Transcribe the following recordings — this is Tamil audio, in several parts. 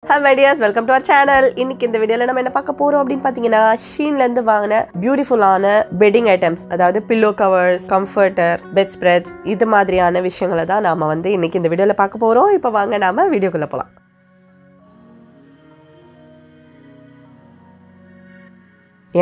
Hi my dears, welcome to our channel. இன்னைக்கு இந்த வீடியோல நம்ம என்ன பார்க்க போறோம் அப்படினு பாத்தீங்கன்னா ஷீன்ல இருந்து வாங்குன பியூட்டிஃபுல்லான பெட்டிங் ஐட்டம்ஸ், அதாவது pillow covers, comforter, bed spreads இது மாதிரியான விஷயங்களை தான் நாம இன்னைக்கு இந்த வீடியோல பார்க்க போறோம். இப்போ வாங்க நாம வீடியோக்குள்ள போலாம்.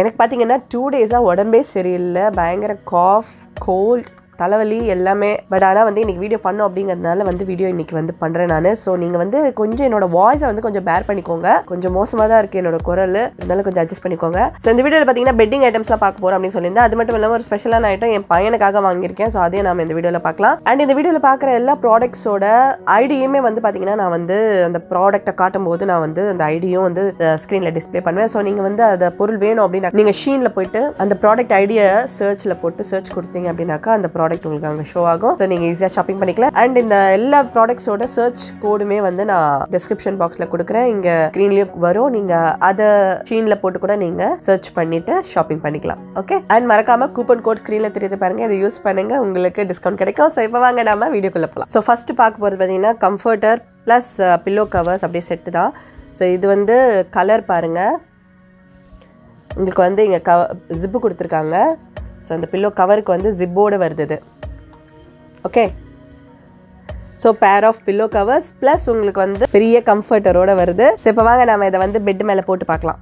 எனக்கு பாத்தீங்கன்னா 2 டேஸா உடம்பே சரியில்லை, பயங்கர காஃப், கோல்ட், தலைவலி எல்லாமே. பட் ஆனால் இன்னைக்கு வீடியோ பண்ணோம் அப்படிங்கிறதுனால வீடியோ இன்னைக்கு பண்ணுறேன் நான். ஸோ நீங்கள் கொஞ்சம் என்னோட வாய்ஸை கொஞ்சம் பேர் பண்ணிக்கோங்க. கொஞ்சம் மோசமாக தான் இருக்குது என்னோட குரல், இருந்தாலும் கொஞ்சம் அட்ஜஸ்ட் பண்ணிக்கோங்க. ஸோ இந்த வீடியோவில் பார்த்தீங்கன்னா பெட்டிங் ஐட்டம்ஸ்லாம் பார்க்க போகிறோம் அப்படின்னு சொல்லியிருந்தேன். அது மட்டும் இல்லாமல் ஒரு ஸ்பெஷலான ஐட்டம் என் பையனுக்காக வாங்கியிருக்கேன். ஸோ அதையும் நம்ம இந்த வீடியோவில் பார்க்கலாம். அண்ட் இந்த வீடியோவில் பார்க்குற எல்லா ப்ராடக்ட்ஸோட ஐடியுமே பார்த்தீங்கன்னா நான் அந்த ப்ராடக்ட்டை காட்டும் போது நான் அந்த ஐடியும் ஸ்க்ரீனில் டிஸ்பிளே பண்ணுவேன். ஸோ நீங்கள் அந்த பொருள் வேணும் அப்படின்னா நீங்கள் ஷீனில் போயிட்டு அந்த ப்ராடக்ட் ஐடியை சர்ச்சில் போட்டு சர்ச் கொடுத்தீங்க அப்படின்னாக்கா அந்த ப்ராடக்ட் உங்களுக்கு அங்கே ஷோ ஆகும். ஸோ நீங்கள் ஈஸியாக ஷாப்பிங் பண்ணிக்கலாம். அண்ட் இந்த எல்லா ப்ராடக்ட்ஸோட சர்ச் கோடுமே நான் டிஸ்கிரிப்ஷன் பாக்ஸில் கொடுக்குறேன், இங்கே ஸ்க்ரீன்லேயும் வரும். நீங்கள் அதை ஷீனில் போட்டு கூட நீங்கள் சர்ச் பண்ணிட்டு ஷாப்பிங் பண்ணிக்கலாம். ஓகே, அண்ட் மறக்காம கூப்பன் கோட் ஸ்க்ரீனில் தெரியுது பாருங்க, இதை யூஸ் பண்ணுங்க, உங்களுக்கு டிஸ்கவுண்ட் கிடைக்கும். ஸோ இப்போ வாங்க நாம வீடியோக்குள்ள போகலாம். ஸோ ஃபர்ஸ்ட் பார்க்க போகிறது பார்த்தீங்கன்னா கம்ஃபர்ட்டர் ப்ளஸ் பில்லோ கவர்ஸ் அப்படியே செட்டு தான். ஸோ இது கலர் பாருங்க, உங்களுக்கு இங்கே ஜிப்பு கொடுத்துருக்காங்க. ஸோ அந்த பில்லோ கவருக்கு ஜிப்போடு வருது. Okay, so pair of pillow covers plus உங்களுக்கு பெரிய கம்ஃபர்ட்டரோட வருது. ஸோ இப்போ வாங்க நம்ம இதை பெட் மேலே போட்டு பார்க்கலாம்.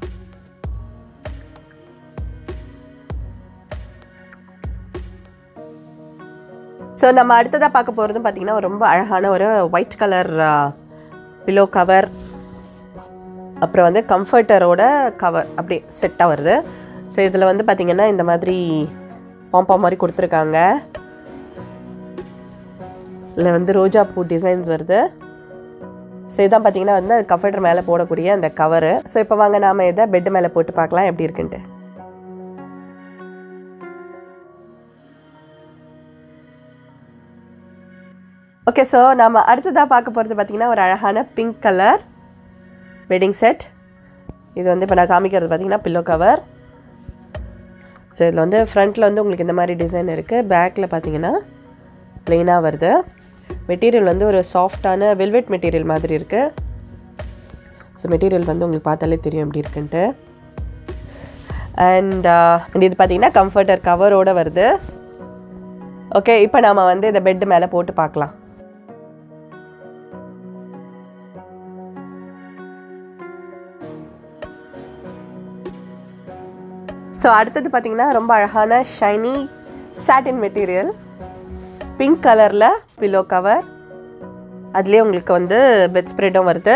ஸோ நம்ம அடுத்ததாக பார்க்க போகிறது பார்த்தீங்கன்னா ரொம்ப அழகான ஒரு ஒயிட் கலர் பில்லோ கவர், அப்புறம் கம்ஃபர்ட்டரோட கவர் அப்படியே செட்டாக வருது. ஸோ இதில் பார்த்தீங்கன்னா இந்த மாதிரி பாம்பா மாதிரி கொடுத்துருக்காங்க. இதில் ரோஜா பூ டிசைன்ஸ் வருது. ஸோ இதான் பார்த்தீங்கன்னா கம்ஃபர்ட்டர் மேலே போடக்கூடிய அந்த கவரு. ஸோ இப்போ வாங்க நாம் இதை பெட் மேலே போட்டு பார்க்கலாம் எப்படி இருக்குன்ட்டு. ஓகே, ஸோ நம்ம அடுத்ததாக பார்க்க போகிறது பார்த்தீங்கன்னா ஒரு அழகான பிங்க் கலர் பெட்டிங் செட். இது இப்போ நான் காமிக்கிறது பார்த்தீங்கன்னா பில்லோ கவர். ஸோ இதில் ஃப்ரண்ட்டில் உங்களுக்கு இந்த மாதிரி டிசைன் இருக்குது, பேக்கில் பார்த்தீங்கன்னா ப்ளெயினாக வருது. மெட்டீரியல் ஒரு சாஃப்டான வெல்வெட் மெட்டீரியல் மாதிரி இருக்குது. ஸோ மெட்டீரியல் உங்களுக்கு பார்த்தாலே தெரியும் எப்படி இருக்குன்ட்டு. அண்ட் இது பார்த்தீங்கன்னா கம்ஃபர்ட்டர் கவரோடு வருது. ஓகே, இப்போ நாம் இதை பெட் மேலே போட்டு பார்க்கலாம். ஸோ அடுத்தது பார்த்தீங்கன்னா ரொம்ப அழகான ஷைனி சாட்டின் மெட்டீரியல், பிங்க் கலரில் பில்லோ கவர், அதுலேயே உங்களுக்கு பெட் ஸ்ப்ரெட்டும் வருது.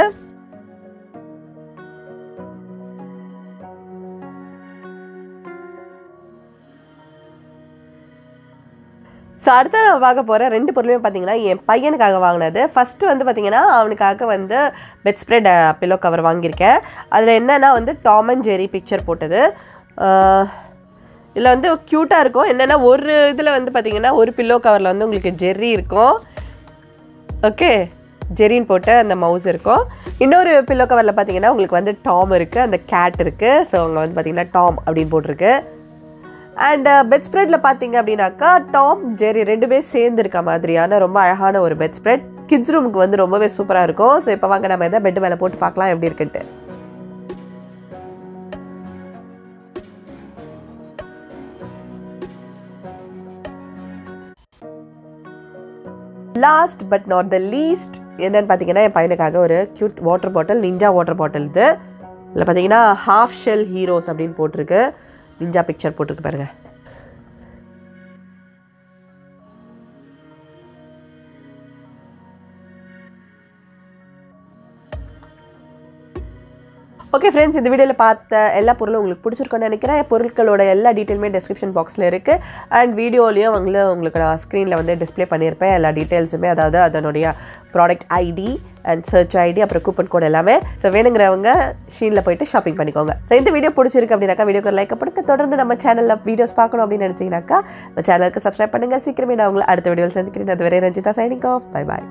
ஸோ அடுத்த நான் பார்க்க போகிற 2 பொருளுமே பார்த்தீங்கன்னா என் பையனுக்காக வாங்கினது. ஃபஸ்ட்டு பார்த்தீங்கன்னா அவனுக்காக பெட் ஸ்ப்ரெட் பில்லோ கவர் வாங்கியிருக்கேன். அதில் என்னென்னா டாம் அண்ட் ஜெரி பிக்சர் போட்டது. இதில் க்யூட்டாக இருக்கும். என்னென்னா ஒரு இதில் பார்த்தீங்கன்னா ஒரு பில்லோ கவரில் உங்களுக்கு ஜெர்ரி இருக்கும். ஓகே, ஜெரின்னு போட்டு அந்த மவுஸ் இருக்கும். இன்னொரு பில்லோ கவரில் பார்த்தீங்கன்னா உங்களுக்கு டாம் இருக்குது, அந்த கேட் இருக்குது. ஸோ அங்கே பார்த்தீங்கன்னா டாம் அப்படின்னு போட்டிருக்கு. அண்ட் பெட் ஸ்ப்ரெட்டில் பார்த்தீங்க அப்படின்னாக்கா டாம் ஜெர்ரி 2 பேர் சேர்ந்து இருக்க மாதிரியான ரொம்ப அழகான ஒரு பெட் ஸ்ப்ரெட். கிட்ஸ் ரூமுக்கு ரொம்பவே சூப்பராக இருக்கும். ஸோ இப்போ வாங்க நம்ம இதை பெட் மேலே போட்டு பார்க்கலாம் எப்படி இருக்குன்ட்டு. Last but not the least என்னன்னு பார்த்தீங்கன்னா என் பையனுக்காக ஒரு cute water bottle, ninja water bottle. இது இதில் பார்த்தீங்கன்னா ஹாஃப் ஷெல் ஹீரோஸ் அப்படின்னு போட்டிருக்கு, நிஞ்சா பிக்சர் போட்டிருக்கு பாருங்க. ஓகே ஃப்ரெண்ட்ஸ், இந்த வீடியோவில் பார்த்த எல்லா பொருளும் உங்களுக்கு பிடிச்சிருக்கோன்னு நினைக்கிறேன். பொருட்களோட எல்லா டீட்டெயிலுமே டிஸ்கிரிப்ஷன் பாக்ஸில் இருக்குது. அண்ட் வீடியோலையும் உங்களுக்கு நான் ஸ்க்ரீனில் டிஸ்பிளே பண்ணியிருப்பேன் எல்லா டீட்டெயில்ஸுமே, அதாவது அதனுடைய product ID and search ID அப்புறம் கூப்பன் கோட் எல்லாமே. ஸோ வேணுங்கிறவங்க ஷீனில் போயிட்டு ஷாப்பிங் பண்ணிக்கோங்க. ஸோ இந்த வீடியோ பிடிச்சிருக்கு அப்படின்னாக்கா வீடியோக்கு லைக் பண்ணுங்க. தொடர்ந்து நம்ம சேனலில் வீடியோஸ் பார்க்கணும் அப்படின்னு நினச்சிங்கனாக்கா நம்ம சேனலுக்கு சப்ஸ்கிரைப் பண்ணுங்கள். சீக்கிரமே நான் உங்களை அடுத்த வீடியோவில் சந்திக்கிறேன். அது வரை Ranjitha signing off. Bye bye.